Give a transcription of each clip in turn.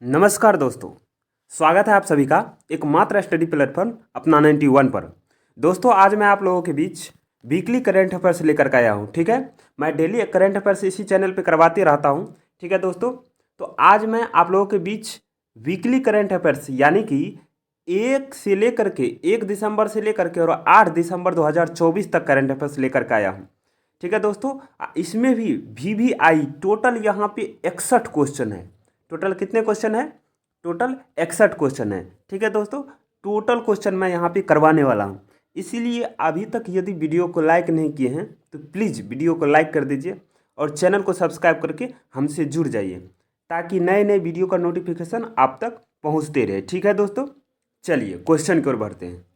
नमस्कार दोस्तों, स्वागत है आप सभी का एकमात्र स्टडी प्लेटफॉर्म अपना 91 पर। दोस्तों, आज मैं आप लोगों के बीच वीकली करंट अफेयर्स लेकर के आया हूँ। ठीक है, मैं डेली एक करंट अफेयर्स इसी चैनल पे करवाते रहता हूँ। ठीक है दोस्तों, तो आज मैं आप लोगों के बीच वीकली करंट अफेयर्स यानी कि 1 दिसंबर से लेकर के और 8 दिसंबर 2024 तक करंट अफेयर्स लेकर के आया हूँ। ठीक है दोस्तों, इसमें भी VVI टोटल यहाँ पे 61 क्वेश्चन है। टोटल कितने क्वेश्चन है? टोटल 61 क्वेश्चन है। ठीक है दोस्तों, टोटल क्वेश्चन मैं यहाँ पे करवाने वाला हूँ। इसीलिए अभी तक यदि वीडियो को लाइक नहीं किए हैं तो प्लीज़ वीडियो को लाइक कर दीजिए और चैनल को सब्सक्राइब करके हमसे जुड़ जाइए ताकि नए नए वीडियो का नोटिफिकेशन आप तक पहुँचते रहे। ठीक है दोस्तों, चलिए क्वेश्चन की ओर बढ़ते हैं।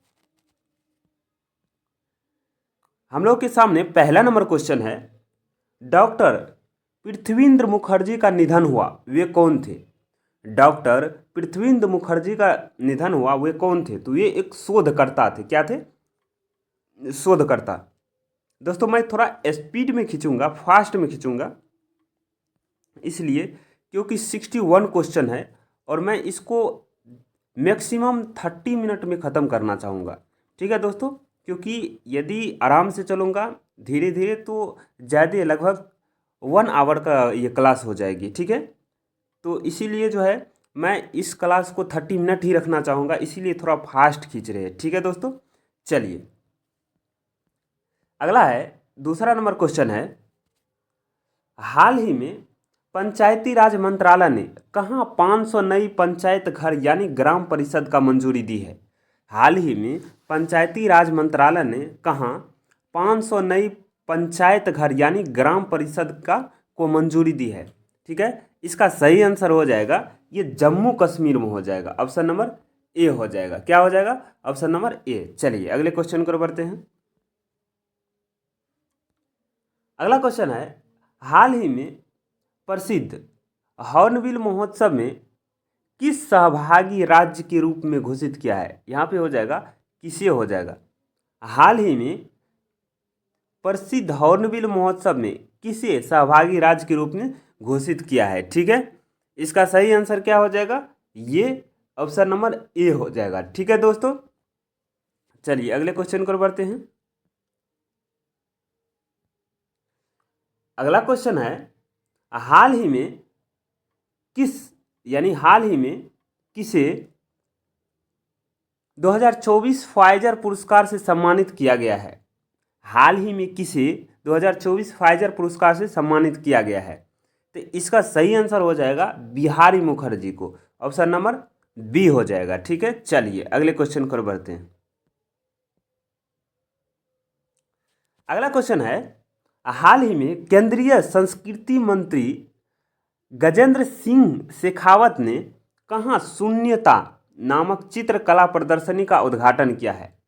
हम लोग के सामने पहला नंबर क्वेश्चन है, डॉक्टर पृथ्वींद्र मुखर्जी का निधन हुआ, वे कौन थे? डॉक्टर पृथ्वींद्र मुखर्जी का निधन हुआ, वे कौन थे? तो ये एक शोधकर्ता थे। क्या थे? शोधकर्ता। दोस्तों, मैं थोड़ा स्पीड में खींचूंगा, फास्ट में खींचूंगा, इसलिए क्योंकि 61 क्वेश्चन है और मैं इसको मैक्सिमम 30 मिनट में ख़त्म करना चाहूँगा। ठीक है दोस्तों, क्योंकि यदि आराम से चलूँगा धीरे धीरे तो ज़्यादा लगभग 1 आवर का ये क्लास हो जाएगी। ठीक है, तो इसीलिए जो है मैं इस क्लास को 30 मिनट ही रखना चाहूँगा, इसीलिए थोड़ा फास्ट खींच रहे हैं। ठीक है दोस्तों, चलिए अगला है, दूसरा नंबर क्वेश्चन है, हाल ही में पंचायती राज मंत्रालय ने कहाँ 500 नई पंचायत घर यानी ग्राम परिषद का मंजूरी दी है? हाल ही में पंचायती राज मंत्रालय ने कहाँ 500 नई पंचायत घर यानी ग्राम परिषद का को मंजूरी दी है? ठीक है, इसका सही आंसर हो जाएगा ये जम्मू कश्मीर में हो जाएगा। ऑप्शन नंबर ए हो जाएगा। क्या हो जाएगा? Option number A. चलिए अगले क्वेश्चन को बढ़ते हैं। अगला क्वेश्चन है, हाल ही में प्रसिद्ध हॉर्नबिल महोत्सव में किस सहभागी राज्य के रूप में घोषित किया है? यहाँ पे हो जाएगा किसे हो जाएगा। हाल ही में प्रसिद्ध हॉर्नबिल महोत्सव में किसे सहभागी राज्य के रूप में घोषित किया है? ठीक है, इसका सही आंसर क्या हो जाएगा? ये ऑप्शन नंबर ए हो जाएगा। ठीक है दोस्तों, चलिए अगले क्वेश्चन को बढ़ते हैं। अगला क्वेश्चन है, हाल ही में किसे 2024 फाइजर पुरस्कार से सम्मानित किया गया है? हाल ही में किसे 2024 फाइजर पुरस्कार से सम्मानित किया गया है? तो इसका सही आंसर हो जाएगा बिहारी मुखर्जी को। ऑप्शन नंबर बी हो जाएगा। ठीक है, चलिए अगले क्वेश्चन को बढ़ते हैं। अगला क्वेश्चन है, हाल ही में केंद्रीय संस्कृति मंत्री गजेंद्र सिंह शेखावत ने कहाँ शून्यता नामक चित्रकला प्रदर्शनी का उद्घाटन किया है?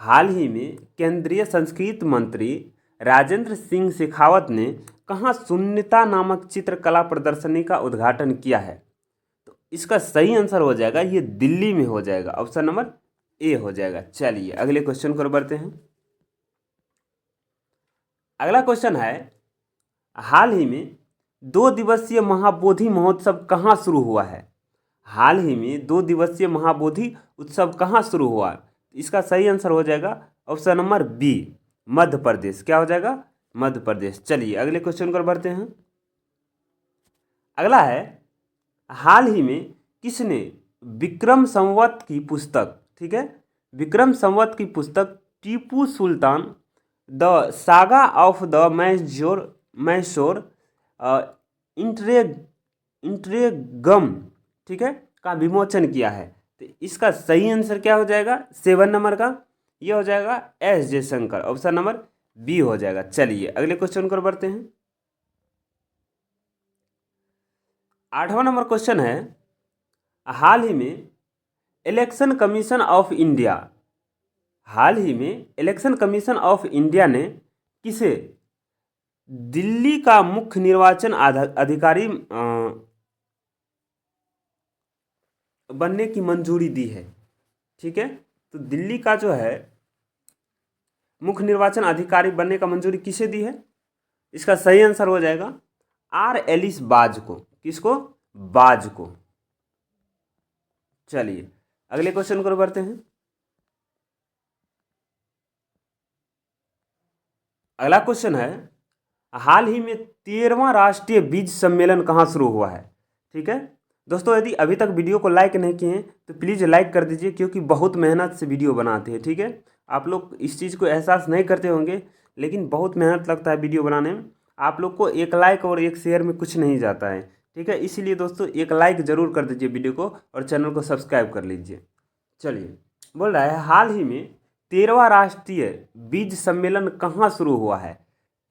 हाल ही में केंद्रीय संस्कृति मंत्री राजेंद्र सिंह शेखावत ने कहाँ शून्यता नामक चित्रकला प्रदर्शनी का उद्घाटन किया है? तो इसका सही आंसर हो जाएगा ये दिल्ली में हो जाएगा। ऑप्शन नंबर ए हो जाएगा। चलिए अगले क्वेश्चन को बढ़ते हैं। अगला क्वेश्चन है, हाल ही में 2 दिवसीय महाबोधि महोत्सव कहाँ शुरू हुआ है? हाल ही में 2 दिवसीय महाबोधि उत्सव कहाँ शुरू हुआ? इसका सही आंसर हो जाएगा option number B, Madhya Pradesh. क्या हो जाएगा? मध्य प्रदेश। चलिए अगले क्वेश्चन को बढ़ते हैं। अगला है, हाल ही में किसने विक्रम संवत की पुस्तक, ठीक है, विक्रम संवत की पुस्तक Tipu Sultan the saga of the Mysore interregnum, ठीक है, का विमोचन किया है? तो इसका सही आंसर क्या हो जाएगा? 7 नंबर का ये हो जाएगा S Jaishankar. Option number B हो जाएगा। चलिए अगले क्वेश्चन को बढ़ते हैं। 8वां नंबर क्वेश्चन है, हाल ही में इलेक्शन कमीशन ऑफ इंडिया ने किसे दिल्ली का मुख्य निर्वाचन अधिकारी बनने की मंजूरी दी है? ठीक है, तो दिल्ली का जो है मुख्य निर्वाचन अधिकारी बनने का मंजूरी किसे दी है? इसका सही आंसर हो जाएगा आर एलिस बाज को। किसको? बाज को। चलिए अगले क्वेश्चन को बढ़ते हैं। अगला क्वेश्चन है, हाल ही में 13वां राष्ट्रीय बीज सम्मेलन कहाँ शुरू हुआ है? ठीक है दोस्तों, यदि अभी तक वीडियो को लाइक नहीं किए हैं तो प्लीज़ लाइक कर दीजिए, क्योंकि बहुत मेहनत से वीडियो बनाते हैं। ठीक है, आप लोग इस चीज़ को एहसास नहीं करते होंगे, लेकिन बहुत मेहनत लगता है वीडियो बनाने में। आप लोग को एक लाइक और एक शेयर में कुछ नहीं जाता है। ठीक है, इसीलिए दोस्तों एक लाइक ज़रूर कर दीजिए वीडियो को और चैनल को सब्सक्राइब कर लीजिए। चलिए, बोल रहा है हाल ही में 13वां राष्ट्रीय बीज सम्मेलन कहाँ शुरू हुआ है?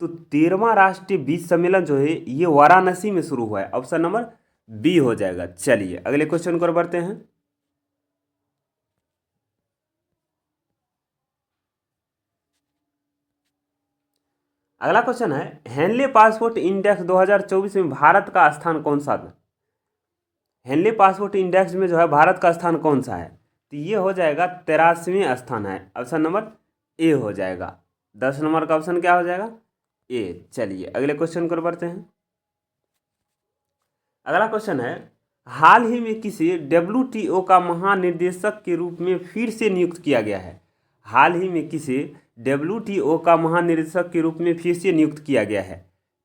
तो 13वां राष्ट्रीय बीज सम्मेलन जो है ये वाराणसी में शुरू हुआ है। ऑप्शन नंबर बी हो जाएगा। चलिए अगले क्वेश्चन को बढ़ते हैं। अगला क्वेश्चन है, हेनले पासपोर्ट इंडेक्स 2024 में भारत का स्थान कौन सा था? हेनले पासपोर्ट इंडेक्स में जो है भारत का स्थान कौन सा है? तो ये हो जाएगा 83वें स्थान है। ऑप्शन नंबर ए हो जाएगा। 10 नंबर का ऑप्शन क्या हो जाएगा? ए। चलिए अगले क्वेश्चन को बढ़ते हैं। अगला क्वेश्चन है, हाल ही में किसे WTO का महानिदेशक के रूप में फिर से नियुक्त किया गया है? हाल ही में किसे WTO का महानिदेशक के रूप में फिर से नियुक्त किया गया है?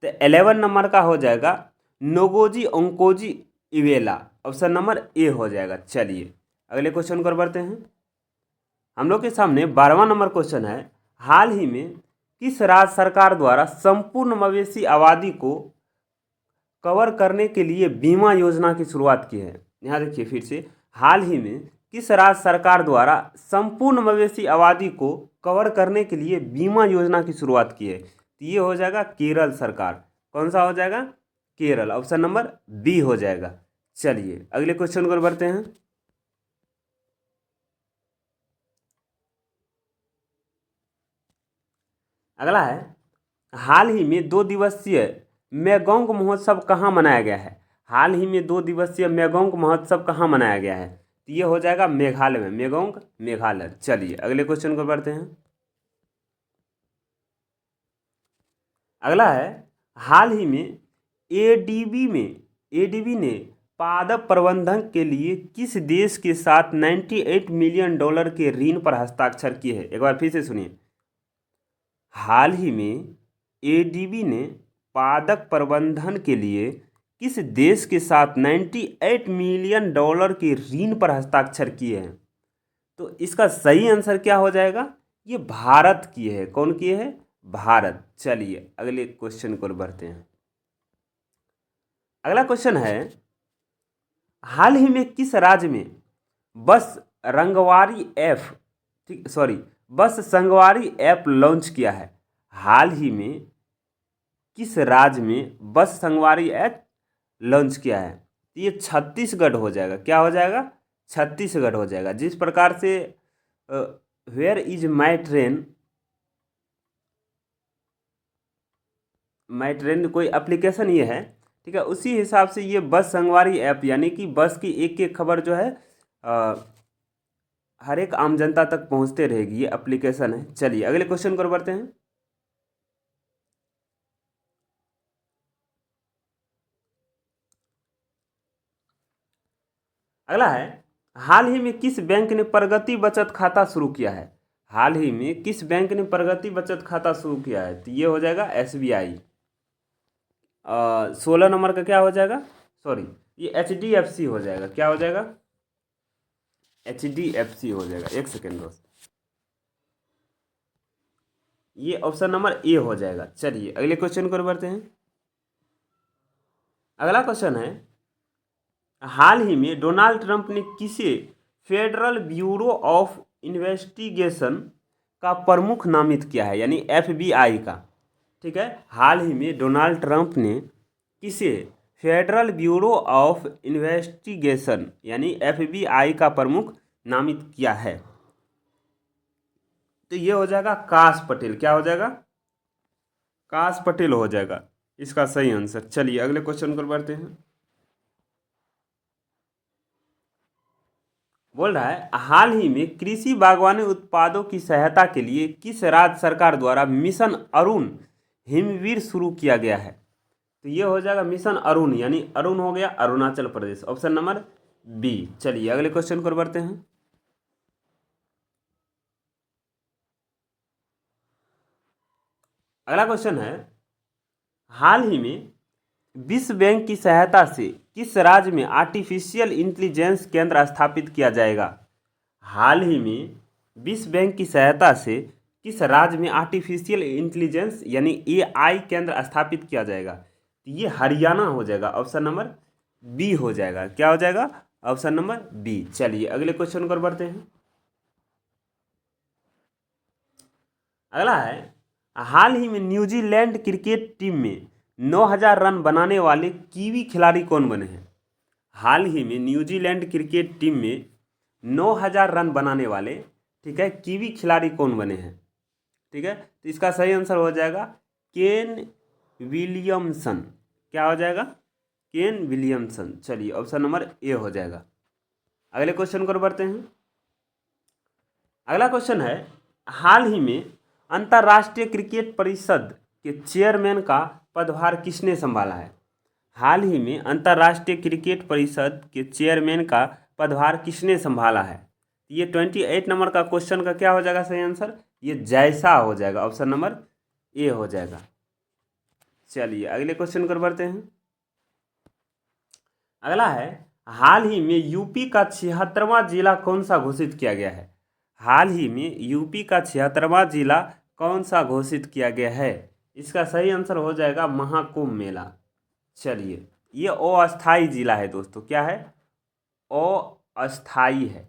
तो 11 नंबर का हो जाएगा नोगोजी ओंकोजी इवेला। ऑप्शन नंबर ए हो जाएगा। चलिए अगले क्वेश्चन को बढ़ते हैं। हम लोग के सामने 12वां नंबर क्वेश्चन है, हाल ही में किस राज्य सरकार द्वारा संपूर्ण मवेशी आबादी को कवर करने के लिए बीमा योजना की शुरुआत की है? यहाँ देखिए फिर से, हाल ही में किस राज्य सरकार द्वारा संपूर्ण मवेशी आबादी को कवर करने के लिए बीमा योजना की शुरुआत की है? तो ये हो जाएगा केरल सरकार। कौन सा हो जाएगा? केरल। ऑप्शन नंबर बी हो जाएगा। चलिए अगले क्वेश्चन को बढ़ते हैं। अगला है, हाल ही में 2 दिवसीय मैगोंग महोत्सव कहाँ मनाया गया है? हाल ही में 2 दिवसीय मैगोंग महोत्सव कहाँ मनाया गया है? तो ये हो जाएगा मेघालय में, मैगोंग मेघालय। चलिए अगले क्वेश्चन को बढ़ते हैं। अगला है, हाल ही में एडीबी ने पादप प्रबंधन के लिए किस देश के साथ $98 मिलियन के ऋण पर हस्ताक्षर किए हैं? एक बार फिर से सुनिए, हाल ही में एडीबी ने पादप प्रबंधन के लिए किस देश के साथ $98 मिलियन के ऋण पर हस्ताक्षर किए हैं? तो इसका सही आंसर क्या हो जाएगा? ये भारत की है। कौन की है? भारत। चलिए अगले क्वेश्चन को बढ़ते हैं। अगला क्वेश्चन है, हाल ही में किस राज्य में बस संगवारी ऐप लॉन्च किया है? हाल ही में किस राज्य में बस संगवारी ऐप लॉन्च किया है? ये छत्तीसगढ़ हो जाएगा। क्या हो जाएगा? छत्तीसगढ़ हो जाएगा। जिस प्रकार से वेयर इज माई ट्रेन कोई एप्लीकेशन ये है, ठीक है, उसी हिसाब से ये बस संगवारी ऐप, यानी कि बस की एक एक खबर जो है हर एक आम जनता तक पहुंचते रहेगी, ये एप्लीकेशन है। चलिए अगले क्वेश्चन को बढ़ते हैं। अगला है, हाल ही में किस बैंक ने प्रगति बचत खाता शुरू किया है? हाल ही में किस बैंक ने प्रगति बचत खाता शुरू किया है? तो ये हो जाएगा SBI। 16 नंबर का क्या हो जाएगा? सॉरी, ये HDFC हो जाएगा। क्या हो जाएगा? HDFC हो जाएगा। एक सेकेंड दोस्त, ये ऑप्शन नंबर ए हो जाएगा। चलिए अगले क्वेश्चन को बढ़ते हैं। अगला क्वेश्चन है, हाल ही में डोनाल्ड ट्रंप ने किसे फेडरल ब्यूरो ऑफ इन्वेस्टिगेशन का प्रमुख नामित किया है? यानी FBI का। ठीक है, हाल ही में डोनाल्ड ट्रंप ने किसे फेडरल ब्यूरो ऑफ इन्वेस्टिगेशन यानी FBI का प्रमुख नामित किया है? तो ये हो जाएगा काश पटेल। क्या हो जाएगा? काश पटेल हो जाएगा इसका सही आंसर। चलिए अगले क्वेश्चन पर बढ़ते हैं। बोल रहा है, हाल ही में कृषि बागवानी उत्पादों की सहायता के लिए किस राज्य सरकार द्वारा मिशन अरुण हिमवीर शुरू किया गया है? तो ये हो जाएगा मिशन अरुण, यानी अरुण हो गया Arunachal Pradesh. Option number B. चलिए अगले क्वेश्चन को बढ़ते हैं। अगला क्वेश्चन है, हाल ही में विश्व बैंक की सहायता से किस राज्य में आर्टिफिशियल इंटेलिजेंस केंद्र स्थापित किया जाएगा? हाल ही में विश्व बैंक की सहायता से किस राज्य में आर्टिफिशियल इंटेलिजेंस यानी एआई केंद्र स्थापित किया जाएगा? तो ये हरियाणा हो जाएगा, ऑप्शन नंबर बी हो जाएगा। क्या हो जाएगा? Option number B. चलिए अगले क्वेश्चन को बढ़ते हैं। अगला है, हाल ही में न्यूजीलैंड क्रिकेट टीम में 9000 रन बनाने वाले कीवी खिलाड़ी कौन बने हैं? हाल ही में न्यूजीलैंड क्रिकेट टीम में 9000 रन बनाने वाले, ठीक है, कीवी खिलाड़ी कौन बने हैं? ठीक है, तो इसका सही आंसर हो जाएगा केन विलियमसन। क्या हो जाएगा? Kane Williamson. चलिए ऑप्शन नंबर ए हो जाएगा। अगले क्वेश्चन को बढ़ते हैं। अगला क्वेश्चन है, हाल ही में अंतर्राष्ट्रीय क्रिकेट परिषद के चेयरमैन का पदभार किसने संभाला है? हाल ही में अंतर्राष्ट्रीय क्रिकेट परिषद के चेयरमैन का पदभार किसने संभाला है? ये 28 नंबर का क्वेश्चन का क्या हो जाएगा सही आंसर? ये जैसा हो जाएगा, ऑप्शन नंबर ए हो जाएगा। चलिए अगले क्वेश्चन को बढ़ते हैं। अगला है, हाल ही में यूपी का 76वां जिला कौन सा घोषित किया गया है? हाल ही में यूपी का 76वां जिला कौन सा घोषित किया गया है? इसका सही आंसर हो जाएगा महाकुंभ मेला। चलिए, ये अस्थाई जिला है दोस्तों। क्या है? अस्थाई है,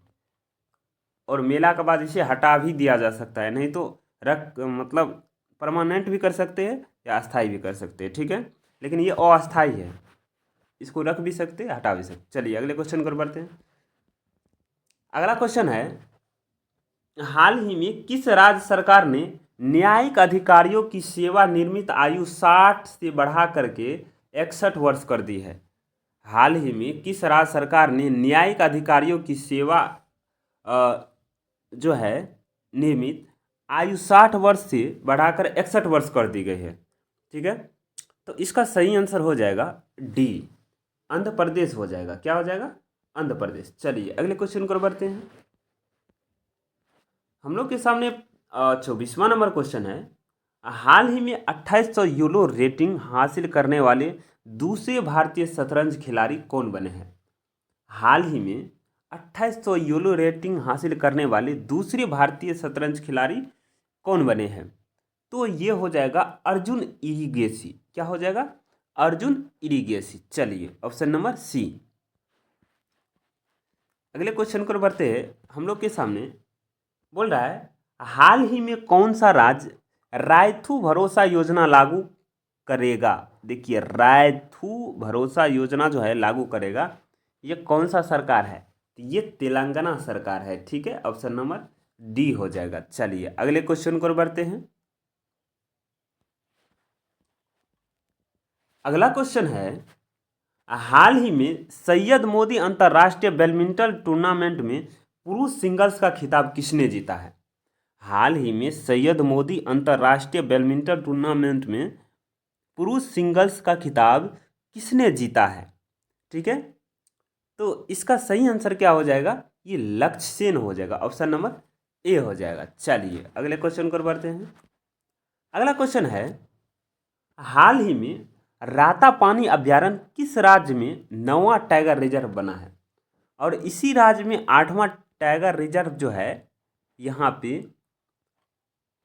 और मेला के बाद इसे हटा भी दिया जा सकता है, नहीं तो मतलब परमानेंट भी कर सकते हैं या अस्थाई भी कर सकते हैं, ठीक है, लेकिन ये अस्थाई है, इसको रख भी सकते हैं, हटा भी सकते। चलिए अगले क्वेश्चन पर बढ़ते हैं। अगला क्वेश्चन है, हाल ही में किस राज्य सरकार ने न्यायिक अधिकारियों की सेवा नियमित आयु 60 से बढ़ा करके 61 वर्ष कर दी है? हाल ही में किस राज्य सरकार ने न्यायिक अधिकारियों की सेवा जो है नियमित आयु 60 वर्ष से बढ़ाकर 61 वर्ष कर दी गई है? ठीक है, तो इसका सही आंसर हो जाएगा डी, आंध्र प्रदेश हो जाएगा। क्या हो जाएगा? आंध्र प्रदेश। चलिए अगले क्वेश्चन को बढ़ते हैं। हम लोग के सामने 24वां नंबर क्वेश्चन है, हाल ही में 2800 यूरो रेटिंग हासिल करने वाले दूसरे भारतीय शतरंज खिलाड़ी कौन बने हैं? हाल ही में 2800 यूरो रेटिंग हासिल करने वाले दूसरे भारतीय शतरंज खिलाड़ी कौन बने हैं? तो ये हो जाएगा अर्जुन इरिगेसी। क्या हो जाएगा? अर्जुन इरिगेसी। चलिए ऑप्शन नंबर सी। अगले क्वेश्चन को बढ़ते हैं। हम लोग के सामने बोल रहा है, हाल ही में कौन सा राज्य रायथू भरोसा योजना लागू करेगा? देखिए, रायथू भरोसा योजना जो है लागू करेगा, ये कौन सा सरकार है? ये तेलंगाना सरकार है। ठीक है, ऑप्शन नंबर डी हो जाएगा। चलिए अगले क्वेश्चन को बढ़ते हैं। अगला क्वेश्चन है, हाल ही में सैयद मोदी अंतर्राष्ट्रीय बैडमिंटन टूर्नामेंट में पुरुष सिंगल्स का खिताब किसने जीता है? हाल ही में सैयद मोदी अंतर्राष्ट्रीय बैडमिंटन टूर्नामेंट में पुरुष सिंगल्स का खिताब किसने जीता है? ठीक है, तो इसका सही आंसर क्या हो जाएगा? ये लक्ष्य सेन हो जाएगा, ऑप्शन नंबर ए हो जाएगा। चलिए अगले क्वेश्चन को बढ़ते हैं। अगला क्वेश्चन है, हाल ही में रातापानी अभ्यारण्य किस राज्य में 9वां टाइगर रिजर्व बना है? और इसी राज्य में 8वां टाइगर रिजर्व जो है, यहाँ पे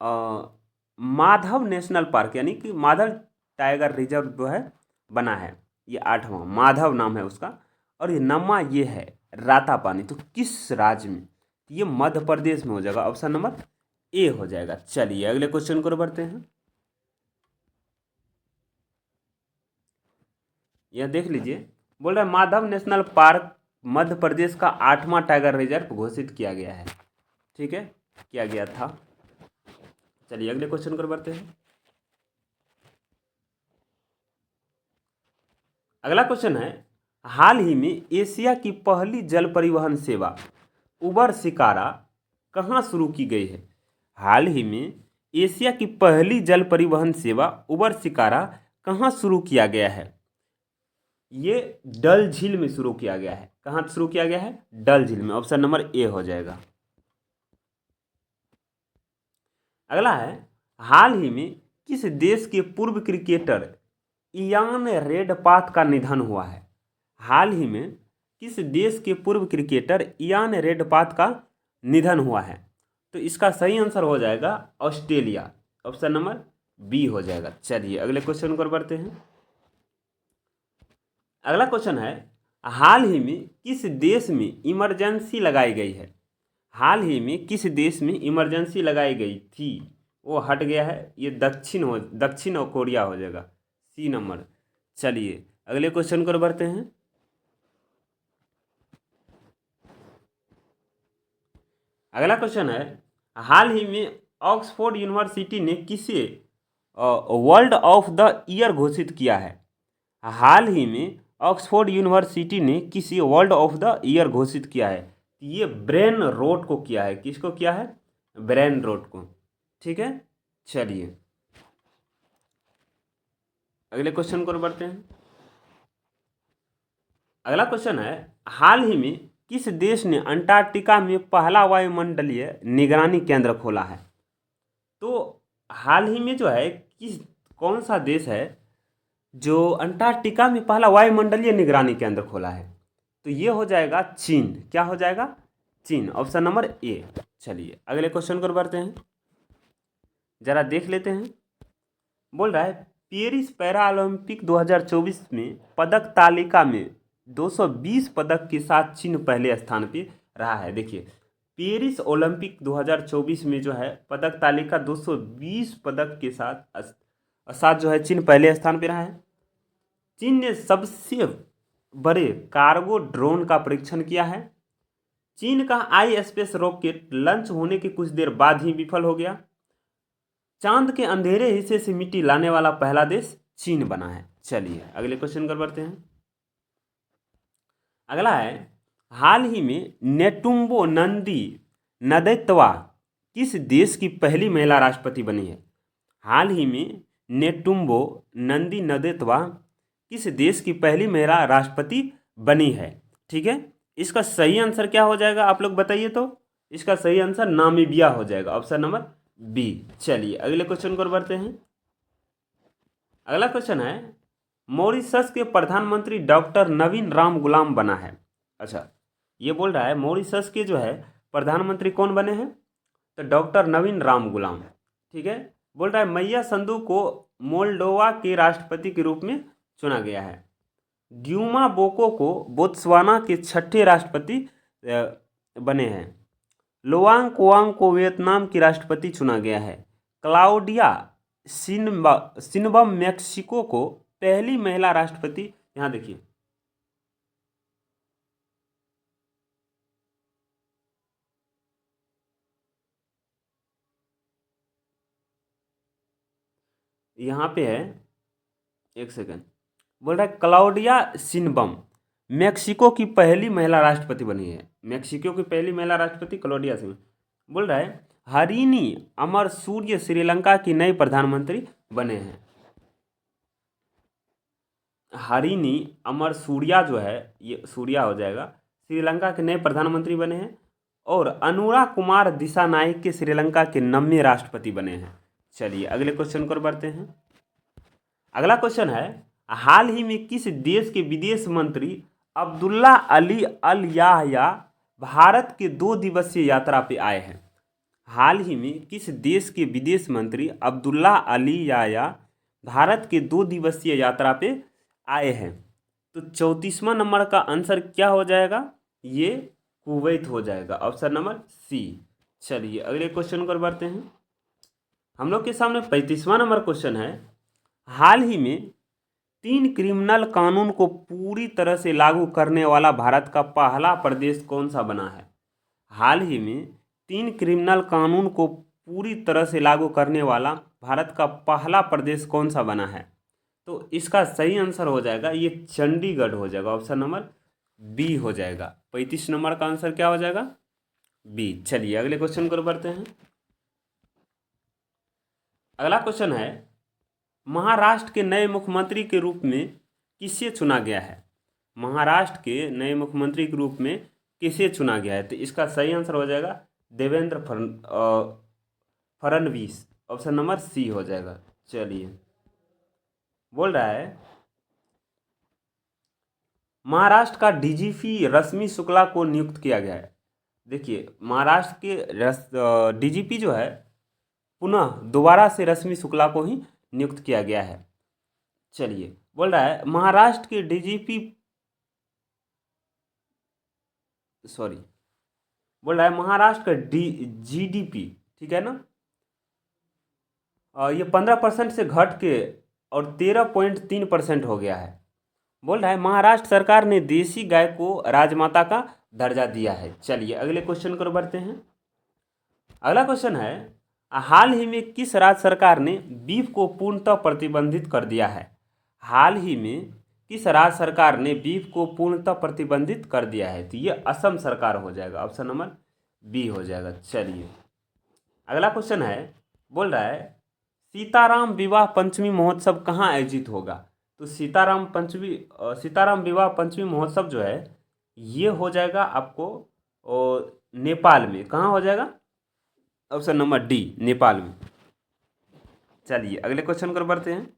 माधव नेशनल पार्क यानी कि माधव टाइगर रिजर्व जो है बना है, ये 8वां माधव नाम है उसका, और ये 9वां ये है रातापानी। तो किस राज्य में? ये मध्य प्रदेश में हो जाएगा, ऑप्शन नंबर ए हो जाएगा। चलिए अगले क्वेश्चन को बढ़ते हैं। यह देख लीजिए, बोल रहा है माधव नेशनल पार्क मध्य प्रदेश का 8वां टाइगर रिजर्व घोषित किया गया है। ठीक है, किया गया था। चलिए अगले क्वेश्चन को बढ़ते हैं। अगला क्वेश्चन है, हाल ही में एशिया की पहली जल परिवहन सेवा उबर शिकारा कहाँ शुरू की गई है? हाल ही में एशिया की पहली जल परिवहन सेवा उबर शिकारा कहाँ शुरू किया गया है? ये डल झील में शुरू किया गया है। कहाँ शुरू किया गया है? डल झील में। ऑप्शन नंबर ए हो जाएगा। अगला है, हाल ही में किस देश के पूर्व क्रिकेटर इयान रेडपाथ का निधन हुआ है? हाल ही में किस देश के पूर्व क्रिकेटर इयान रेडपाथ का निधन हुआ है? तो इसका सही आंसर हो जाएगा ऑस्ट्रेलिया। ऑप्शन नंबर बी हो जाएगा। चलिए अगले क्वेश्चन पर बढ़ते हैं। अगला क्वेश्चन है, हाल ही में किस देश में इमरजेंसी लगाई गई है? हाल ही में किस देश में इमरजेंसी लगाई गई थी? वो हट गया है, ये दक्षिण कोरिया हो जाएगा, सी नंबर। चलिए अगले क्वेश्चन पर बढ़ते हैं। अगला क्वेश्चन है, हाल ही में ऑक्सफोर्ड यूनिवर्सिटी ने किसे वर्ल्ड ऑफ द ईयर घोषित किया है? हाल ही में ऑक्सफोर्ड यूनिवर्सिटी ने किसी वर्ल्ड ऑफ द ईयर घोषित किया है। ये ब्रेन रोट को किया है। किसको किया है? ब्रेन रोट को। ठीक है, चलिए अगले क्वेश्चन को बढ़ते हैं। अगला क्वेश्चन है, हाल ही में किस देश ने अंटार्कटिका में पहला वायुमंडलीय निगरानी केंद्र खोला है? तो हाल ही में जो है कौन सा देश है जो अंटार्कटिका में पहला वायुमंडलीय निगरानी केंद्र खोला है? तो ये हो जाएगा चीन। क्या हो जाएगा? चीन। Option number A. चलिए अगले क्वेश्चन पर बढ़ते हैं, जरा देख लेते हैं। बोल रहा है, पेरिस पैरा ओलंपिक 2024 में पदक तालिका में 220 पदक के साथ चीन पहले स्थान पे रहा है। देखिए, पेरिस ओलंपिक 2024 में जो है पदक तालिका 220 पदक के साथ जो है चीन पहले स्थान पे रहा है। चीन ने सबसे बड़े कार्गो ड्रोन का परीक्षण किया है। चीन का आई स्पेस रॉकेट लॉन्च होने के कुछ देर बाद ही विफल हो गया। चांद के अंधेरे हिस्से से मिट्टी लाने वाला पहला देश चीन बना है। चलिए अगले क्वेश्चन पर बढ़ते हैं। अगला है, हाल ही में नेटुम्बो नंदी नदैत्वा किस देश की पहली महिला राष्ट्रपति बनी है? हाल ही में नेटुम्बो नंदी नदैत्वा किस देश की पहली महिला राष्ट्रपति बनी है? ठीक है, इसका सही आंसर क्या हो जाएगा आप लोग बताइए। तो इसका सही आंसर नामीबिया हो जाएगा। Option number B. चलिए अगले क्वेश्चन पर बढ़ते हैं। अगला क्वेश्चन है, मॉरिशस के प्रधानमंत्री डॉक्टर नवीन राम गुलाम बना है। अच्छा, ये बोल रहा है मॉरिशस के जो है प्रधानमंत्री कौन बने हैं? तो डॉक्टर नवीन राम गुलाम। ठीक है, बोल रहा है मैया संधू को मोल्डोवा के राष्ट्रपति के रूप में चुना गया है। ड्यूमा बोको को बोत्सवाना के छठे राष्ट्रपति बने हैं। लोआंग कोआंग को वियतनाम की राष्ट्रपति चुना गया है। क्लाउडिया सिनबम मेक्सिको को पहली महिला राष्ट्रपति। यहाँ देखिए, यहाँ पे है, एक सेकंड। बोल रहा है क्लाउडिया सिनबम मेक्सिको की पहली महिला राष्ट्रपति बनी है। मेक्सिको की पहली महिला राष्ट्रपति क्लाउडिया सिनबम। बोल रहा है हरिनी अमर सूर्य श्रीलंका की नई प्रधानमंत्री बने हैं। हरिनी अमर सूर्या जो है, ये सूर्या हो जाएगा, श्रीलंका के नए प्रधानमंत्री बने हैं। और अनुरा कुमार दिसानायक के श्रीलंका के 9वें राष्ट्रपति बने हैं। चलिए अगले क्वेश्चन पर बढ़ते हैं। अगला क्वेश्चन है, हाल ही में किस देश के विदेश मंत्री अब्दुल्ला अली अल याहया भारत के 2 दिवसीय यात्रा पे आए हैं? हाल ही में किस देश के विदेश मंत्री अब्दुल्ला अली याहया भारत के 2 दिवसीय यात्रा पे आए हैं? तो 34वां नंबर का आंसर क्या हो जाएगा? ये कुवैत हो जाएगा। Option number C. चलिए अगले क्वेश्चन पर बढ़ते हैं। हम लोग के सामने 35वां नंबर क्वेश्चन है, हाल ही में 3 क्रिमिनल कानून को पूरी तरह से लागू करने वाला भारत का पहला प्रदेश कौन सा बना है? हाल ही में 3 क्रिमिनल कानून को पूरी तरह से लागू करने वाला भारत का पहला प्रदेश कौन सा बना है? तो इसका सही आंसर हो जाएगा ये चंडीगढ़ हो जाएगा। ऑप्शन नंबर बी हो जाएगा। 35 नंबर का आंसर क्या हो जाएगा? बी। चलिए अगले क्वेश्चन को बढ़ते हैं। अगला क्वेश्चन है, महाराष्ट्र के नए मुख्यमंत्री के रूप में किसे चुना गया है? महाराष्ट्र के नए मुख्यमंत्री के रूप में किसे चुना गया है? तो इसका सही आंसर हो जाएगा Devendra Fadnavis. Option number C हो जाएगा। चलिए, बोल रहा है महाराष्ट्र का डीजीपी रश्मि शुक्ला को नियुक्त किया गया है। देखिए, महाराष्ट्र के डीजीपी जो है पुनः दोबारा से रश्मि शुक्ला को ही नियुक्त किया गया है। चलिए, बोल रहा है महाराष्ट्र के डीजीपी सॉरी बोल रहा है महाराष्ट्र का जीडीपी, ठीक है ना, ये 15% से घट के और 13.3% हो गया है। बोल रहा है महाराष्ट्र सरकार ने देसी गाय को राजमाता का दर्जा दिया है। चलिए, अगले क्वेश्चन को बढ़ते हैं। अगला क्वेश्चन है हाल ही में किस राज्य सरकार ने बीफ को पूर्णतः प्रतिबंधित कर दिया है? हाल ही में किस राज्य सरकार ने बीफ को पूर्णतः प्रतिबंधित कर दिया है? तो ये असम सरकार हो जाएगा। ऑप्शन नंबर बी हो जाएगा। चलिए, अगला क्वेश्चन है, बोल रहा है सीताराम विवाह पंचमी महोत्सव कहाँ आयोजित होगा? तो सीताराम विवाह पंचमी महोत्सव जो है ये हो जाएगा आपको नेपाल में। कहाँ हो जाएगा? ऑप्शन नंबर डी, नेपाल में। चलिए, अगले क्वेश्चन को बढ़ते हैं।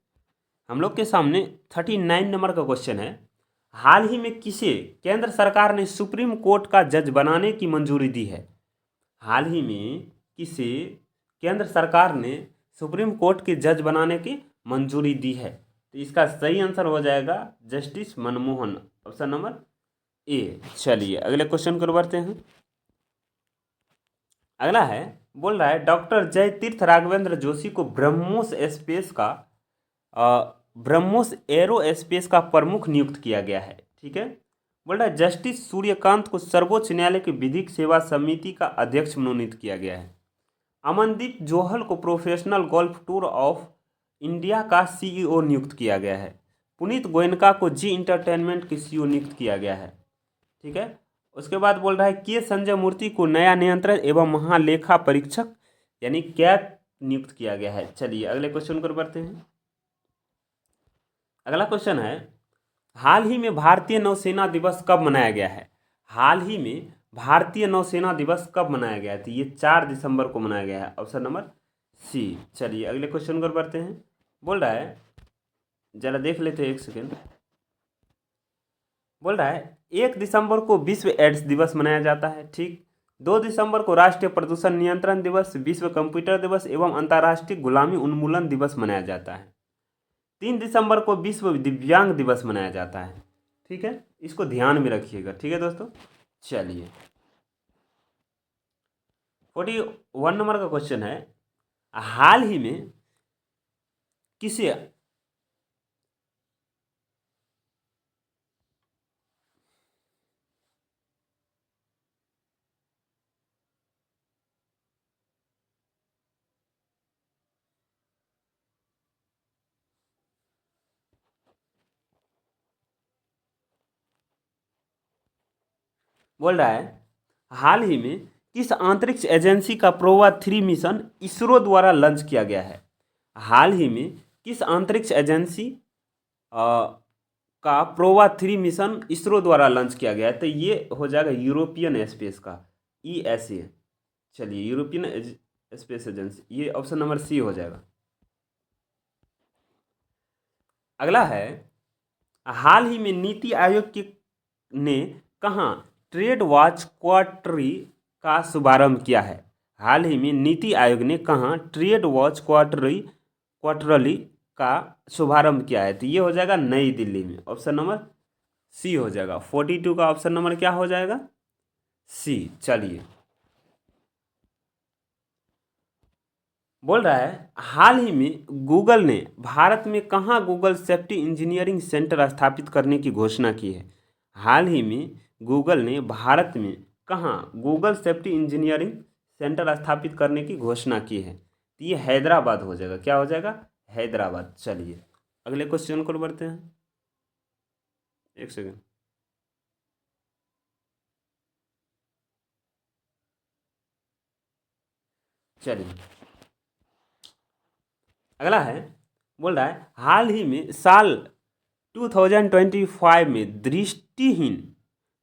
हम लोग के सामने 39 नंबर का क्वेश्चन है हाल ही में किसे केंद्र सरकार ने सुप्रीम कोर्ट का जज बनाने की मंजूरी दी है? हाल ही में किसे केंद्र सरकार ने सुप्रीम कोर्ट के जज बनाने की मंजूरी दी है? तो इसका सही आंसर हो जाएगा justice Manmohan. Option number A. चलिए, अगले क्वेश्चन को बढ़ते हैं। अगला है, बोल रहा है डॉक्टर जयतीर्थ राघवेंद्र जोशी को ब्रह्मोस एरोस्पेस का प्रमुख नियुक्त किया गया है। ठीक है, बोल रहा है जस्टिस सूर्यकांत को सर्वोच्च न्यायालय की विधिक सेवा समिति का अध्यक्ष मनोनीत किया गया है। अमनदीप जोहल को professional golf tour of India का सीईओ नियुक्त किया गया है। पुनीत गोयनका को जी इंटरटेनमेंट के सीईओ नियुक्त किया गया है। ठीक है, उसके बाद बोल रहा है के संजय मूर्ति को नया नियंत्रण एवं महालेखा परीक्षक यानी कैट नियुक्त किया गया है। चलिए, अगले क्वेश्चन को बढ़ते हैं। अगला क्वेश्चन है हाल ही में भारतीय नौसेना दिवस कब मनाया गया है? हाल ही में भारतीय नौसेना दिवस कब मनाया गया है? तो ये 4 दिसंबर को मनाया गया है। Option number C. चलिए, अगले क्वेश्चन को बढ़ते हैं। बोल रहा है, जरा देख लेते हैं, एक सेकेंड। बोल रहा है 1 दिसंबर को विश्व एड्स दिवस मनाया जाता है। ठीक, 2 दिसंबर को राष्ट्रीय प्रदूषण नियंत्रण दिवस, विश्व कंप्यूटर दिवस एवं अंतर्राष्ट्रीय गुलामी उन्मूलन दिवस मनाया जाता है। 3 दिसंबर को विश्व दिव्यांग दिवस मनाया जाता है। ठीक है, इसको ध्यान में रखिएगा। ठीक है दोस्तों। चलिए, 41 नंबर का क्वेश्चन है हाल ही में किसे बोल रहा है हाल ही में किस अंतरिक्ष एजेंसी का प्रोवा 3 मिशन इसरो द्वारा लॉन्च किया गया है? हाल ही में किस अंतरिक्ष एजेंसी का प्रोवा 3 मिशन इसरो द्वारा लॉन्च किया गया है? तो ये हो जाएगा यूरोपियन स्पेस का ESA। चलिए, यूरोपियन स्पेस एजेंसी, ये ऑप्शन नंबर सी हो जाएगा। अगला है हाल ही में नीति आयोग ने कहाँ ट्रेड वॉच क्वार्टरली का शुभारंभ किया है? हाल ही में नीति आयोग ने कहाँ ट्रेड वॉच क्वार्टरली का शुभारंभ किया है? तो ये हो जाएगा नई दिल्ली में। ऑप्शन नंबर सी हो जाएगा। 42 का ऑप्शन नंबर क्या हो जाएगा? सी। चलिए, बोल रहा है हाल ही में गूगल ने भारत में कहाँ गूगल सेफ्टी इंजीनियरिंग सेंटर स्थापित करने की घोषणा की है? हाल ही में गूगल ने भारत में कहाँ गूगल सेफ्टी इंजीनियरिंग सेंटर स्थापित करने की घोषणा की है? तो ये हैदराबाद हो जाएगा। क्या हो जाएगा? हैदराबाद। चलिए, अगले क्वेश्चन को बढ़ते हैं। एक सेकेंड। चलिए, अगला है, बोल रहा है हाल ही में साल 2025 में दृष्टिहीन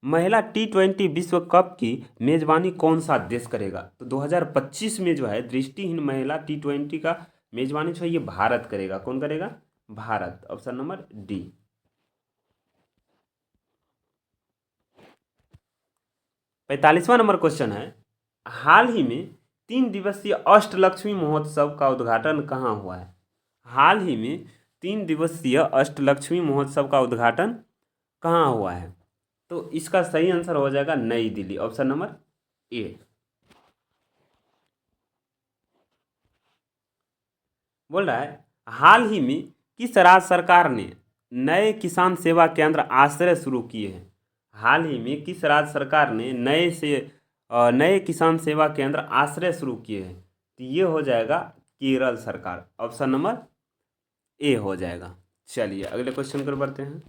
महिला T20 विश्व कप की मेजबानी कौन सा देश करेगा? तो 2025 में जो है दृष्टिहीन महिला T20 का मेजबानी जो है ये भारत करेगा। कौन करेगा? भारत। Option number D. 45वां नंबर क्वेश्चन है, हाल ही में 3 दिवसीय अष्टलक्ष्मी महोत्सव का उद्घाटन कहाँ हुआ है? हाल ही में 3 दिवसीय अष्टलक्ष्मी महोत्सव का उद्घाटन कहाँ हुआ है? तो इसका सही आंसर हो जाएगा नई दिल्ली। Option number A. बोल रहा है, हाल ही में किस राज्य सरकार ने नए किसान सेवा केंद्र आश्रय शुरू किए हैं? हाल ही में किस राज्य सरकार ने नए किसान सेवा केंद्र आश्रय शुरू किए हैं? तो ये हो जाएगा केरल सरकार। ऑप्शन नंबर ए हो जाएगा। चलिए अगले क्वेश्चन पर बढ़ते हैं।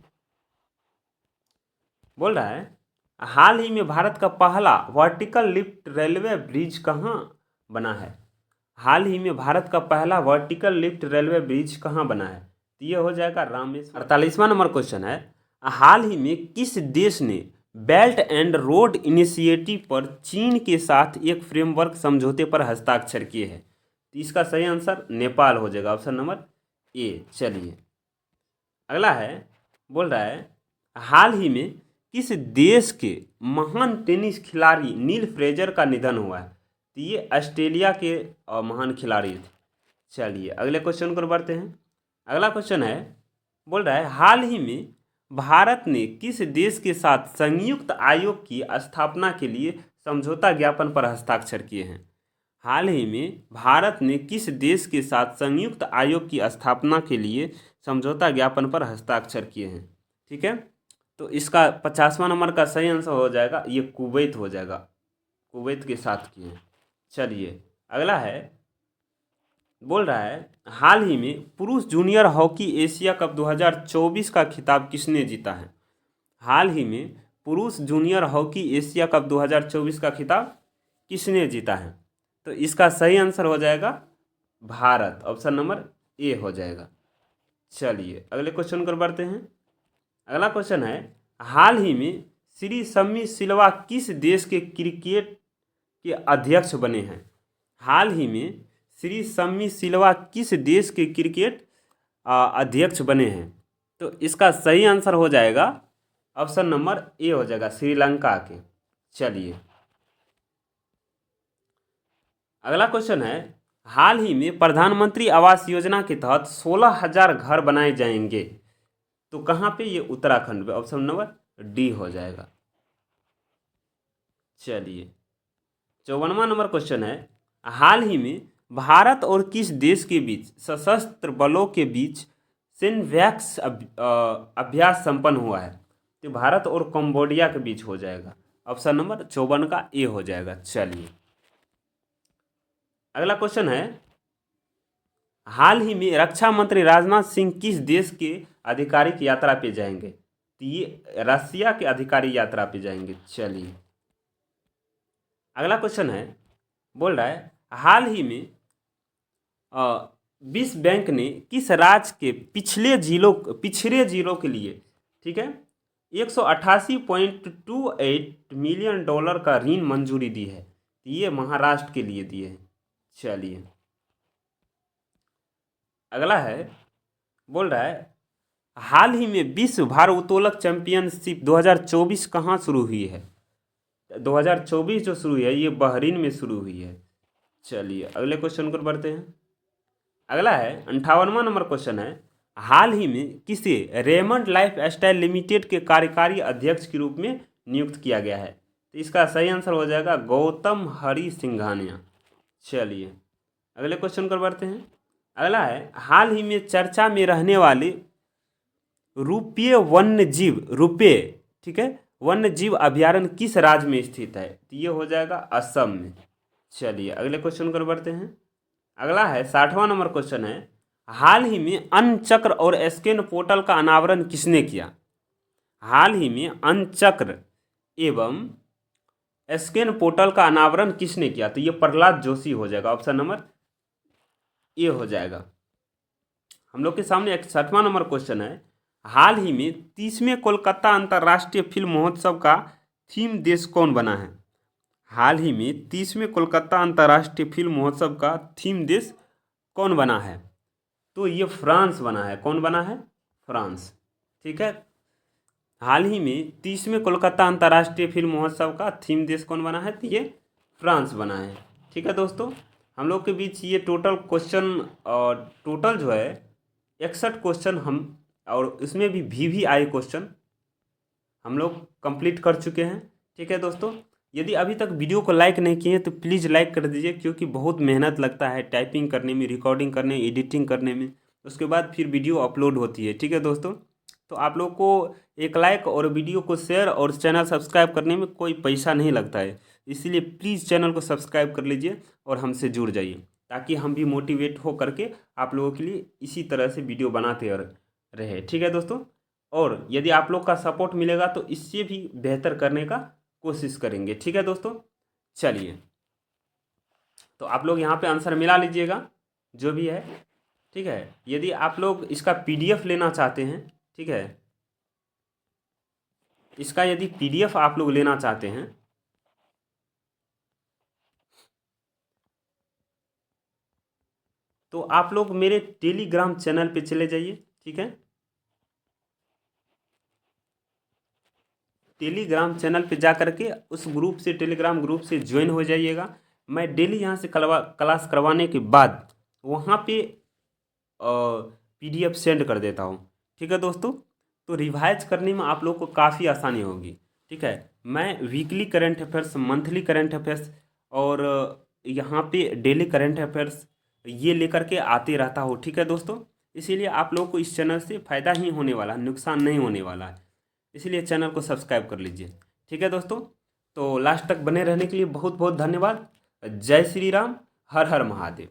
बोल रहा है, हाल ही में भारत का पहला वर्टिकल लिफ्ट रेलवे ब्रिज कहाँ बना है? हाल ही में भारत का पहला वर्टिकल लिफ्ट रेलवे ब्रिज कहाँ बना है? तो ये हो जाएगा रामेश्वर। 48वां नंबर क्वेश्चन है, हाल ही में किस देश ने बेल्ट एंड रोड इनिशिएटिव पर चीन के साथ एक फ्रेमवर्क समझौते पर हस्ताक्षर किए हैं? तो इसका सही आंसर नेपाल हो जाएगा। Option number A. चलिए अगला है, बोल रहा है, हाल ही में किस देश के महान टेनिस खिलाड़ी नील फ्रेजर का निधन हुआ है? तो ये ऑस्ट्रेलिया के महान खिलाड़ी थे। चलिए अगले क्वेश्चन पर बढ़ते हैं। अगला क्वेश्चन है, बोल रहा है, हाल ही में भारत ने किस देश के साथ संयुक्त आयोग की स्थापना के लिए समझौता ज्ञापन पर हस्ताक्षर किए हैं? हाल ही में भारत ने किस देश के साथ संयुक्त आयोग की स्थापना के लिए समझौता ज्ञापन पर हस्ताक्षर किए हैं? ठीक है, तो इसका 50वां नंबर का सही आंसर हो जाएगा ये कुवैत हो जाएगा। कुवैत के साथ किए हैं। चलिए अगला है, बोल रहा है, हाल ही में पुरुष जूनियर हॉकी एशिया कप 2024 का खिताब किसने जीता है? हाल ही में पुरुष जूनियर हॉकी एशिया कप 2024 का खिताब किसने जीता है? तो इसका सही आंसर हो जाएगा भारत। ऑप्शन नंबर ए हो जाएगा। चलिए अगले क्वेश्चन पर बढ़ते हैं। अगला क्वेश्चन है, हाल ही में श्री सम्मी सिल्वा किस देश के क्रिकेट के अध्यक्ष बने हैं? हाल ही में श्री सम्मी सिल्वा किस देश के क्रिकेट अध्यक्ष बने हैं? तो इसका सही आंसर हो जाएगा ऑप्शन नंबर ए हो जाएगा, श्रीलंका के। चलिए अगला क्वेश्चन है, हाल ही में प्रधानमंत्री आवास योजना के तहत 16,000 घर बनाए जाएंगे, तो कहाँ पे? ये उत्तराखंड पे। ऑप्शन नंबर डी हो जाएगा। चलिए 54वां नंबर क्वेश्चन है, हाल ही में भारत और किस देश के बीच सशस्त्र बलों के बीच सिनवैक्स अभ्यास संपन्न हुआ है? तो भारत और कंबोडिया के बीच हो जाएगा। ऑप्शन नंबर 54 का ए हो जाएगा। चलिए अगला क्वेश्चन है, हाल ही में रक्षा मंत्री राजनाथ सिंह किस देश के आधिकारिक यात्रा पे जाएंगे? तो ये रसिया के अधिकारी यात्रा पे जाएंगे। चलिए अगला क्वेश्चन है, बोल रहा है, हाल ही में विश्व बैंक ने किस राज्य के पिछड़े जिलों के लिए, ठीक है, 188.28 मिलियन डॉलर का ऋण मंजूरी दी है? ये महाराष्ट्र के लिए दिए हैं। चलिए अगला है, बोल रहा है, हाल ही में विश्व भारोत्तोलक चैंपियनशिप 2024 कहाँ शुरू हुई है? 2024 जो शुरू हुई है ये बहरीन में शुरू हुई है। चलिए अगले क्वेश्चन पर बढ़ते हैं। अगला है 58वां नंबर क्वेश्चन है, हाल ही में किसे रेमंड लाइफ स्टाइल लिमिटेड के कार्यकारी अध्यक्ष के रूप में नियुक्त किया गया है? तो इसका सही आंसर हो जाएगा गौतम हरि सिंघानिया। चलिए अगले क्वेश्चन पर बढ़ते हैं। अगला है, हाल ही में चर्चा में रहने वाले रुपये ठीक है वन्य जीव अभ्यारण्य किस राज्य में स्थित है? तो ये हो जाएगा असम में। चलिए अगले क्वेश्चन पर बढ़ते हैं। अगला है 60वां नंबर क्वेश्चन है, हाल ही में अन्न चक्र और स्कैन पोर्टल का अनावरण किसने किया? हाल ही में अन्न चक्र एवं स्कैन पोर्टल का अनावरण किसने किया? तो ये प्रहलाद जोशी हो जाएगा। ऑप्शन नंबर ए हो जाएगा। हम लोग के सामने 61वां नंबर क्वेश्चन है, हाल ही में 30वें कोलकाता अंतर्राष्ट्रीय फिल्म महोत्सव का थीम देश कौन बना है? हाल ही में 30वें कोलकाता अंतर्राष्ट्रीय फिल्म महोत्सव का थीम देश कौन बना है? तो ये फ्रांस बना है। कौन बना है? फ्रांस। ठीक है। हाल ही में 30वें कोलकाता अंतर्राष्ट्रीय फिल्म महोत्सव का थीम देश कौन बना है? तो ये फ्रांस बना है। ठीक है दोस्तों, हम लोग के बीच ये टोटल क्वेश्चन और टोटल जो है 61 क्वेश्चन हम, और इसमें भी आए क्वेश्चन हम लोग कंप्लीट कर चुके हैं। ठीक है दोस्तों, यदि अभी तक वीडियो को लाइक नहीं किए तो प्लीज़ लाइक कर दीजिए, क्योंकि बहुत मेहनत लगता है टाइपिंग करने में, रिकॉर्डिंग करने, एडिटिंग करने में, उसके बाद फिर वीडियो अपलोड होती है। ठीक है दोस्तों, तो आप लोग को एक लाइक और वीडियो को शेयर और चैनल सब्सक्राइब करने में कोई पैसा नहीं लगता है, इसीलिए प्लीज़ चैनल को सब्सक्राइब कर लीजिए और हमसे जुड़ जाइए, ताकि हम भी मोटिवेट हो करके आप लोगों के लिए इसी तरह से वीडियो बनाते रहे। ठीक है दोस्तों, और यदि आप लोग का सपोर्ट मिलेगा तो इससे भी बेहतर करने का कोशिश करेंगे। ठीक है दोस्तों, चलिए, तो आप लोग यहाँ पे आंसर मिला लीजिएगा जो भी है। ठीक है, यदि आप लोग इसका पीडीएफ लेना चाहते हैं, ठीक है, इसका यदि पीडीएफ आप लोग लेना चाहते हैं तो आप लोग मेरे टेलीग्राम चैनल पे चले जाइए। ठीक है, टेलीग्राम चैनल पे जा करके उस ग्रुप से, टेलीग्राम ग्रुप से ज्वाइन हो जाइएगा। मैं डेली यहाँ से क्लास करवाने के बाद वहाँ पे पीडीएफ सेंड कर देता हूँ। ठीक है दोस्तों, तो रिवाइज करने में आप लोग को काफ़ी आसानी होगी। ठीक है, मैं weekly current affairs, monthly current affairs और यहाँ पे डेली करंट अफेयर्स ये लेकर के आते रहता हूँ। ठीक है दोस्तों, इसीलिए आप लोग को इस चैनल से फ़ायदा ही होने वाला, नुकसान नहीं होने वाला है, इसलिए चैनल को सब्सक्राइब कर लीजिए। ठीक है दोस्तों, तो लास्ट तक बने रहने के लिए बहुत बहुत धन्यवाद। जय श्री राम, हर हर महादेव।